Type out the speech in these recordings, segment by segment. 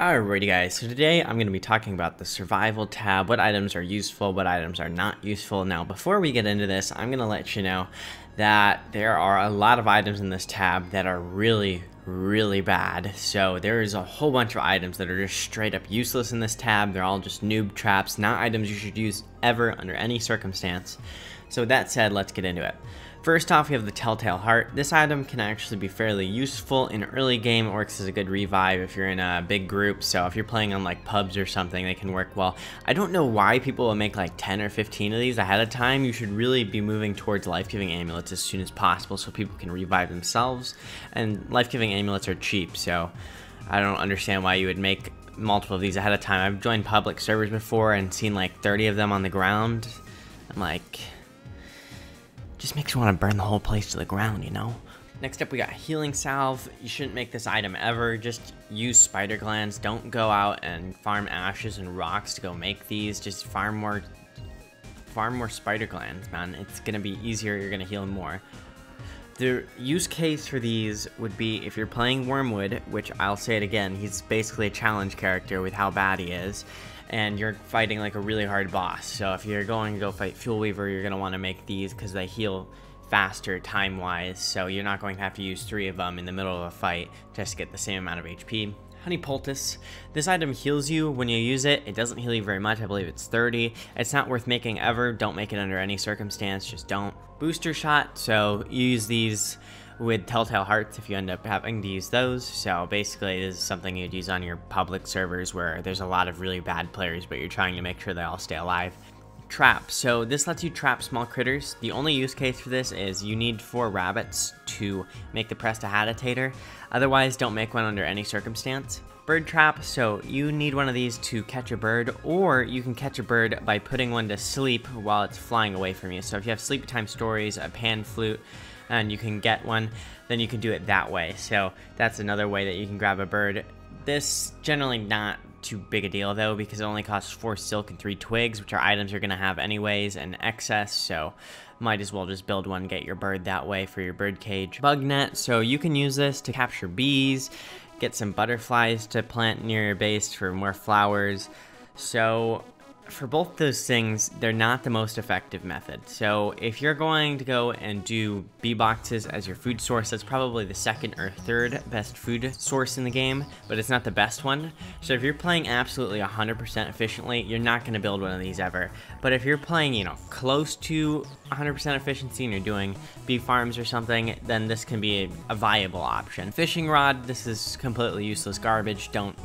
Alrighty guys, so today I'm going to be talking about the survival tab, what items are useful, what items are not useful. Now before we get into this, I'm going to let you know that there are a lot of items in this tab that are really bad. So there is a whole bunch of items that are just straight up useless in this tab. They're all just noob traps, not items you should use ever under any circumstance. So with that said, let's get into it. First off, we have the Telltale Heart. This item can actually be fairly useful in early game. It works as a good revive if you're in a big group. So if you're playing on like pubs or something, they can work well. I don't know why people will make like 10 or 15 of these ahead of time. You should really be moving towards life-giving amulets as soon as possible so people can revive themselves. And life-giving amulets are cheap, so I don't understand why you would make multiple of these ahead of time. I've joined public servers before and seen like 30 of them on the ground. I'm like, just makes you want to burn the whole place to the ground, you know? Next up, we got Healing Salve. You shouldn't make this item ever. Just use spider glands. Don't go out and farm ashes and rocks to go make these. Just farm more spider glands, man. It's gonna be easier. You're gonna heal more. The use case for these would be if you're playing Wormwood, which I'll say it again, he's basically a challenge character with how bad he is, and you're fighting like a really hard boss. So if you're going to go fight Fuel Weaver, you're going to want to make these because they heal faster time-wise, so you're not going to have to use 3 of them in the middle of a fight just to get the same amount of HP. Honey Poultice. This item heals you when you use it. It doesn't heal you very much. I believe it's 30. It's not worth making ever. Don't make it under any circumstance. Just don't. Booster Shot. So you use these with Telltale Hearts if you end up having to use those. So basically this is something you'd use on your public servers where there's a lot of really bad players, but you're trying to make sure they all stay alive. Trap. So this lets you trap small critters. The only use case for this is you need 4 rabbits to make the Prestidigitator. Otherwise, don't make one under any circumstance. Bird trap. So you need one of these to catch a bird, or you can catch a bird by putting one to sleep while it's flying away from you. So if you have sleepy time stories, a pan flute, and you can get one, then you can do it that way. So that's another way that you can grab a bird. This generally not too big a deal though, because it only costs 4 silk and 3 twigs, which are items you're gonna have anyways in excess, so might as well just build one, get your bird that way for your bird cage. Bug net. So you can use this to capture bees, get some butterflies to plant near your base for more flowers. So for both those things, they're not the most effective method. So if you're going to go and do bee boxes as your food source, that's probably the 2nd or 3rd best food source in the game, but it's not the best one. So if you're playing absolutely 100% efficiently, you're not going to build one of these ever. But if you're playing, you know, close to 100% efficiency and you're doing bee farms or something, then this can be a viable option. Fishing rod, this is completely useless garbage. Don't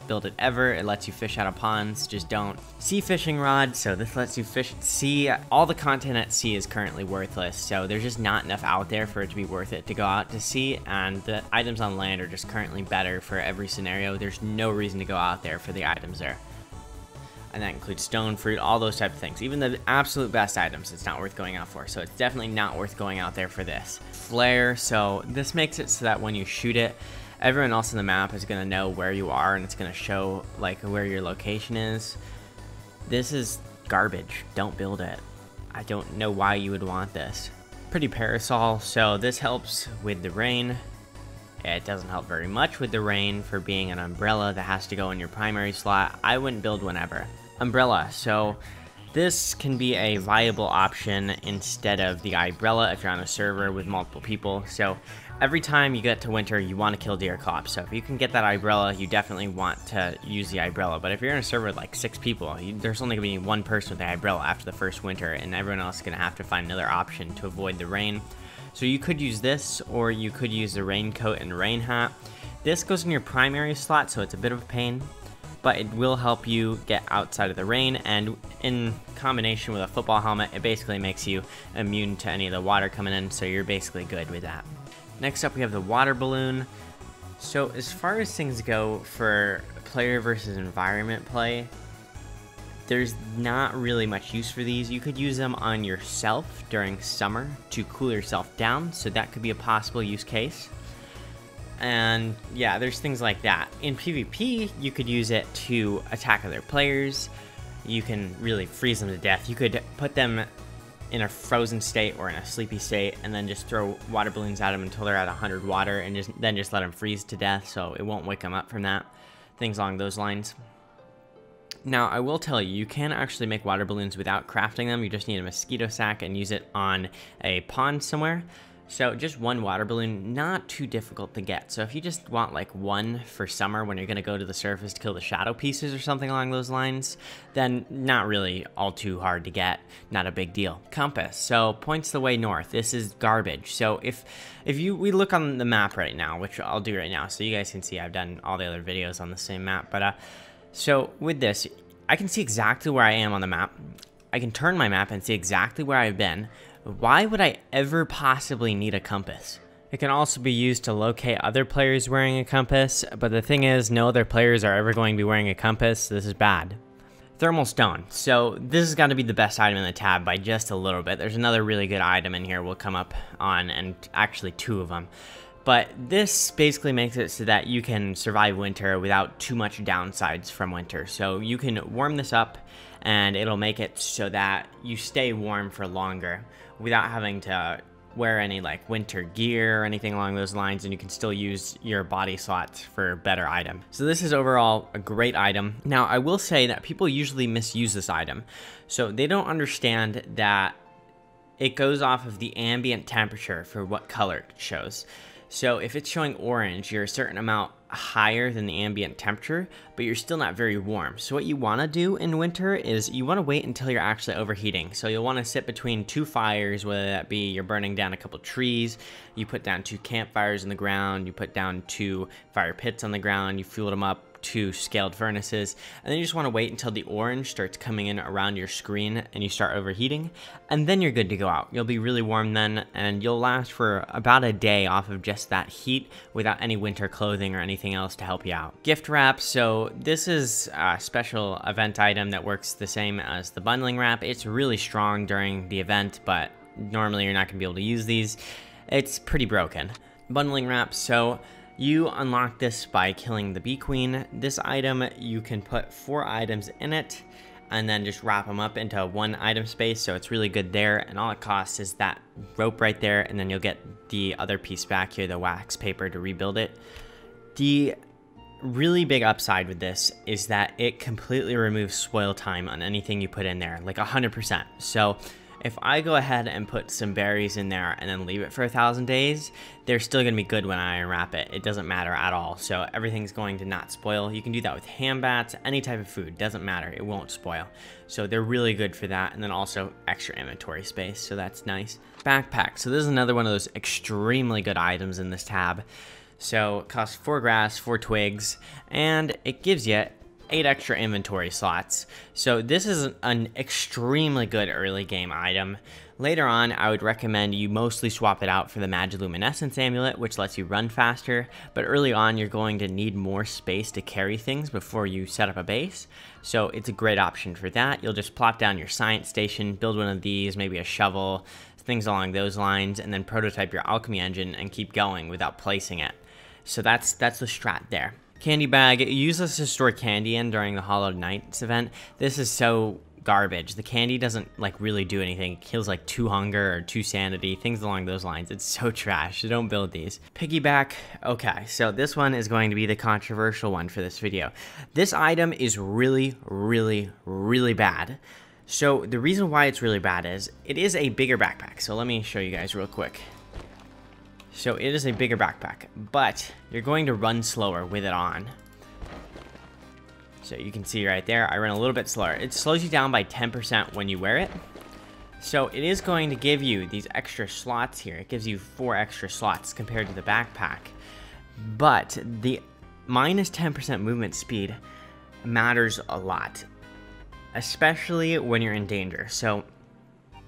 build it ever. It lets you fish out of ponds, just don't. Sea fishing rod, so this lets you fish at sea. All the content at sea is currently worthless, so there's just not enough out there for it to be worth it to go out to sea, and the items on land are just currently better for every scenario. There's no reason to go out there for the items there. And that includes stone fruit, all those type of things. Even the absolute best items, it's not worth going out for, so it's definitely not worth going out there for this. Flare, so this makes it so that when you shoot it, everyone else in the map is going to know where you are, and it's going to show like where your location is. This is garbage. Don't build it. I don't know why you would want this. Pretty Parasol. So this helps with the rain. It doesn't help very much with the rain for being an umbrella that has to go in your primary slot. I wouldn't build one ever. Umbrella. So this can be a viable option instead of the umbrella if you're on a server with multiple people. So every time you get to winter, you want to kill deer cops. So if you can get that umbrella, you definitely want to use the umbrella. But if you're in a server with like 6 people, there's only going to be one person with the umbrella after the first winter, and everyone else is going to have to find another option to avoid the rain. So you could use this, or you could use the raincoat and rain hat. This goes in your primary slot, so it's a bit of a pain, but it will help you get outside of the rain, and in combination with a football helmet, it basically makes you immune to any of the water coming in, so you're basically good with that. Next up, we have the water balloon. So as far as things go for player versus environment play, there's not really much use for these. You could use them on yourself during summer to cool yourself down, so that could be a possible use case. And yeah, there's things like that. In PvP, you could use it to attack other players. You can really freeze them to death. You could put them in a frozen state or in a sleepy state and then just throw water balloons at them until they're at 100 water and then just let them freeze to death, so it won't wake them up from that. things along those lines. Now, I will tell you, you can actually make water balloons without crafting them. You just need a mosquito sack and use it on a pond somewhere. So just one water balloon, not too difficult to get. So if you just want like one for summer when you're going to go to the surface to kill the shadow pieces or something along those lines, then not really all too hard to get, not a big deal. Compass, so points the way north. This is garbage. So if we look on the map right now, which I'll do right now, so you guys can see I've done all the other videos on the same map, but so with this, I can see exactly where I am on the map. I can turn my map and see exactly where I've been. Why would I ever possibly need a compass? It can also be used to locate other players wearing a compass, but the thing is, no other players are ever going to be wearing a compass, so this is bad. Thermal stone. So this has got to be the best item in the tab by just a little bit. There's another really good item in here we'll come up on, and actually two of them. But this basically makes it so that you can survive winter without too much downsides from winter. So you can warm this up and it'll make it so that you stay warm for longer without having to wear any like winter gear or anything along those lines, and you can still use your body slots for better item. So this is overall a great item. Now I will say that people usually misuse this item. So they don't understand that it goes off of the ambient temperature for what color it shows. So if it's showing orange, you're a certain amount higher than the ambient temperature, but you're still not very warm. So what you want to do in winter is you want to wait until you're actually overheating. So you'll want to sit between two fires, whether that be you're burning down a couple trees, you put down 2 campfires in the ground, you put down 2 fire pits on the ground, you fuel them up, 2 scaled furnaces, and then you just want to wait until the orange starts coming in around your screen and you start overheating, and then you're good to go out. You'll be really warm then, and you'll last for about a day off of just that heat without any winter clothing or anything else to help you out. Gift wrap, so this is a special event item that works the same as the bundling wrap. It's really strong during the event, but normally you're not going to be able to use these. It's pretty broken. Bundling wrap, so you unlock this by killing the bee queen. This item, you can put 4 items in it and then just wrap them up into 1 item space, so it's really good there, and all it costs is that rope right there, and then you'll get the other piece back here, the wax paper, to rebuild it. The really big upside with this is that it completely removes spoil time on anything you put in there, like 100%. So if I go ahead and put some berries in there and then leave it for 1,000 days, they're still going to be good when I unwrap it. It doesn't matter at all. So everything's going to not spoil. You can do that with ham bats, any type of food. Doesn't matter. It won't spoil. So they're really good for that. And then also extra inventory space. So that's nice. Backpack. So this is another one of those extremely good items in this tab. So it costs 4 grass, 4 twigs, and it gives you 8 extra inventory slots. So this is an extremely good early game item. Later on, I would recommend you mostly swap it out for the Magiluminescence amulet, which lets you run faster, but early on you're going to need more space to carry things before you set up a base. So it's a great option for that. You'll just plop down your science station, build one of these, maybe a shovel, things along those lines, and then prototype your alchemy engine and keep going without placing it. So that's the strat there. Candy bag, use this to store candy in during the Hollowed Knights event. This is so garbage. The candy doesn't like really do anything. It kills like 2 hunger or 2 sanity, things along those lines. It's so trash. So don't build these. Piggyback, okay, so this one is going to be the controversial one for this video. This item is really, really, really bad. So the reason why it's really bad is it is a bigger backpack. So let me show you guys real quick. So it is a bigger backpack, but you're going to run slower with it on. So you can see right there, I run a little bit slower. It slows you down by 10% when you wear it. So it is going to give you these extra slots here. It gives you 4 extra slots compared to the backpack. But the minus 10% movement speed matters a lot, especially when you're in danger. So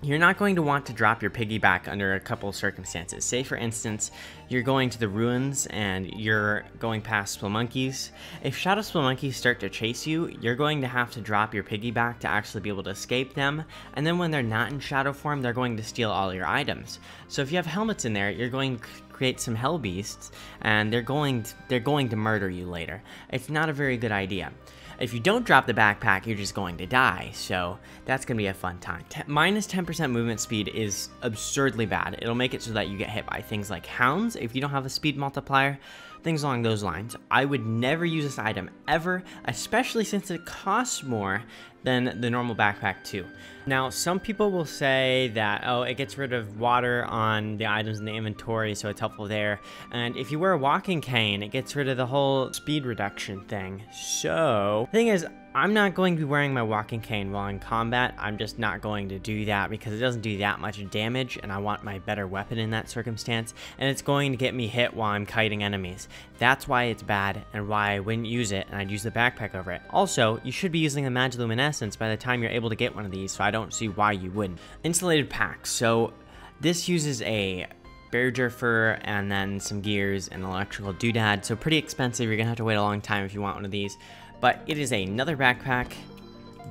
you're not going to want to drop your piggyback under a couple of circumstances. Say, for instance, you're going to the ruins and you're going past spelunkies. If shadow spelunkies start to chase you, you're going to have to drop your piggyback to actually be able to escape them. And then when they're not in shadow form, they're going to steal all your items. So if you have helmets in there, you're going to create some hell beasts, and they're going to murder you later. It's not a very good idea. If you don't drop the backpack, you're just going to die, so that's going to be a fun time. Minus 10% movement speed is absurdly bad. It'll make it so that you get hit by things like hounds if you don't have a speed multiplier, things along those lines. I would never use this item ever, especially since it costs more than the normal backpack too. Now, some people will say that, oh, it gets rid of water on the items in the inventory, so it's helpful there. And if you wear a walking cane, it gets rid of the whole speed reduction thing. So, the thing is, I'm not going to be wearing my walking cane while in combat. I'm just not going to do that because it doesn't do that much damage, and I want my better weapon in that circumstance, and it's going to get me hit while I'm kiting enemies. That's why it's bad and why I wouldn't use it, and I'd use the backpack over it. Also, you should be using the Magiluminescence by the time you're able to get one of these, so I don't see why you wouldn't. Insulated packs. So this uses a Berger fur and then some gears and electrical doodad, so pretty expensive. You're gonna have to wait a long time if you want one of these. But it is another backpack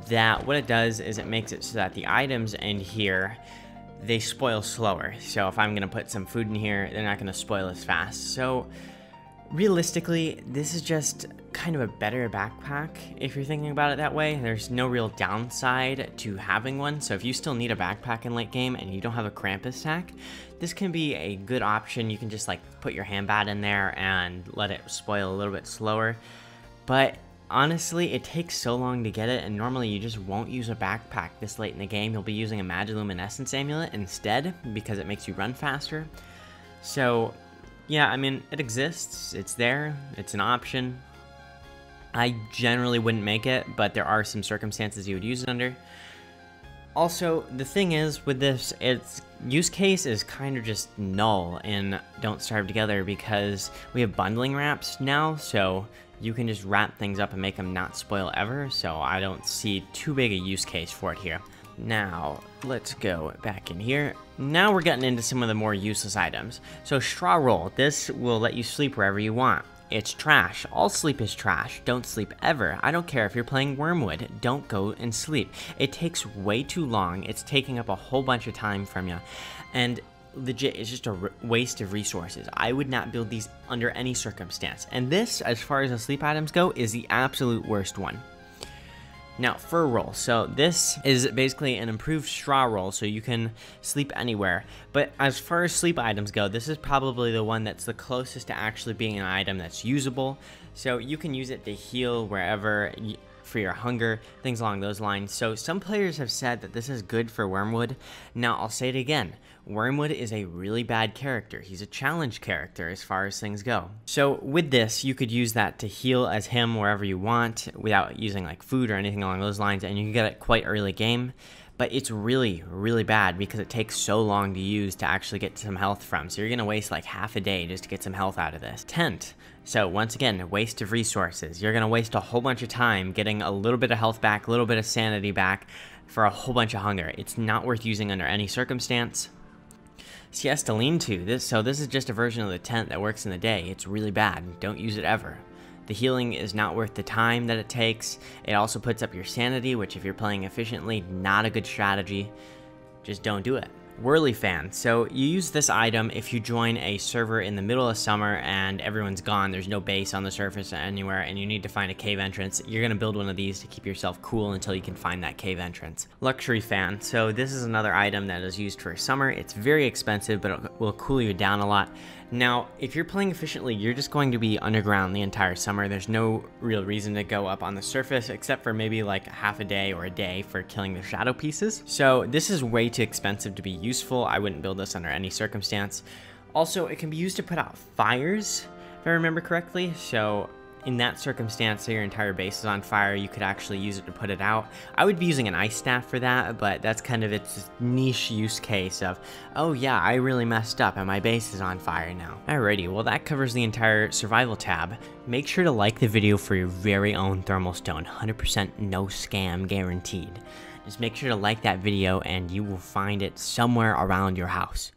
that what it does is it makes it so that the items in here, they spoil slower. So if I'm going to put some food in here, they're not going to spoil as fast. So realistically, this is just kind of a better backpack if you're thinking about it that way. There's no real downside to having one. So if you still need a backpack in late game and you don't have a Krampus sack, this can be a good option. You can just like put your handbat in there and let it spoil a little bit slower. But honestly, it takes so long to get it, and normally you just won't use a backpack this late in the game. You'll be using a Magiluminescence amulet instead because it makes you run faster. So, yeah, I mean, it exists. It's there. It's an option. I generally wouldn't make it, but there are some circumstances you would use it under. Also, the thing is, with this, its use case is kind of just null in Don't Starve Together because we have bundling wraps now, so you can just wrap things up and make them not spoil ever, so I don't see too big a use case for it here. Now, let's go back in here. Now we're getting into some of the more useless items. So straw roll, this will let you sleep wherever you want. It's trash. All sleep is trash. Don't sleep ever. I don't care if you're playing Wormwood. Don't go and sleep. It takes way too long. It's taking up a whole bunch of time from you. And legit, it's just a waste of resources. I would not build these under any circumstance. And this, as far as the sleep items go, is the absolute worst one. Now, fur roll. So this is basically an improved straw roll, so you can sleep anywhere. But as far as sleep items go, this is probably the one that's the closest to actually being an item that's usable. So you can use it to heal wherever, for your hunger, things along those lines. So some players have said that this is good for Wormwood. Now, I'll say it again. Wormwood is a really bad character. He's a challenge character as far as things go. So with this, you could use that to heal as him wherever you want without using like food or anything along those lines, and you can get it quite early game. But it's really, really bad because it takes so long to use to actually get some health from. So you're going to waste like half a day just to get some health out of this. Tent. So once again, a waste of resources. You're going to waste a whole bunch of time getting a little bit of health back, a little bit of sanity back for a whole bunch of hunger. It's not worth using under any circumstance. Siesta lean-to. This is just a version of the tent that works in the day. It's really bad. Don't use it ever. The healing is not worth the time that it takes. It also puts up your sanity, which if you're playing efficiently, not a good strategy. Just don't do it. Whirly fan. So you use this item if you join a server in the middle of summer and everyone's gone, there's no base on the surface anywhere, and you need to find a cave entrance. You're going to build one of these to keep yourself cool until you can find that cave entrance. Luxury fan. So this is another item that is used for summer. It's very expensive, but it will cool you down a lot. Now, if you're playing efficiently, you're just going to be underground the entire summer. There's no real reason to go up on the surface, except for maybe like half a day or a day for killing the shadow pieces. So this is way too expensive to be useful. I wouldn't build this under any circumstance. Also, it can be used to put out fires, if I remember correctly. So in that circumstance, say your entire base is on fire, you could actually use it to put it out. I would be using an ice staff for that, but that's kind of its niche use case of, oh yeah, I really messed up and my base is on fire now. Alrighty, well that covers the entire survival tab. Make sure to like the video for your very own thermal stone, 100% no scam guaranteed. Just make sure to like that video and you will find it somewhere around your house.